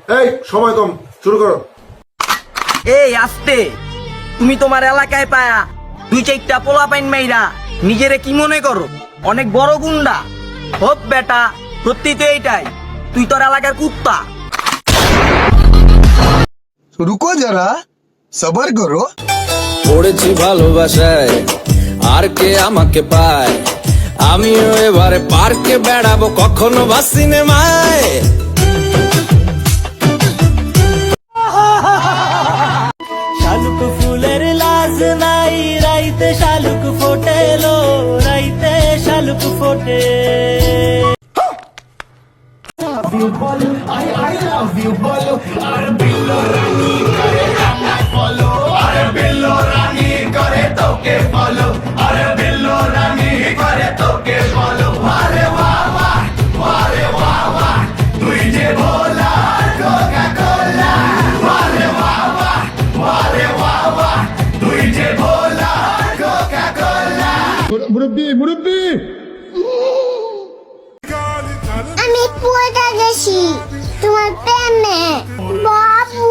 এই সময় কম, শুরু করো। এই আস্তে, তুমি তোমার এলাকায় পায়া 2-4টা পোলা পাইন মাইরা নিজেরে কি মনে করো অনেক বড় গুন্ডা? হোক বেটা, সত্যি তো এইটাই, তুই তোর এলাকার কুত্তা। रुको जरा सबर करो। পড়েছি ভালোবাসায় আর কে আমাকে পায়, আমিও এবারে পার্কে বেড়াবো কখনো বা সিনেমায়। শালুক ফুলের লাজ নাই, রাইতে শালুক ফোটেলো, রাইতে শালুক ফোটে। আমি পড়ে গেছি তোমার প্রেমে বাবু।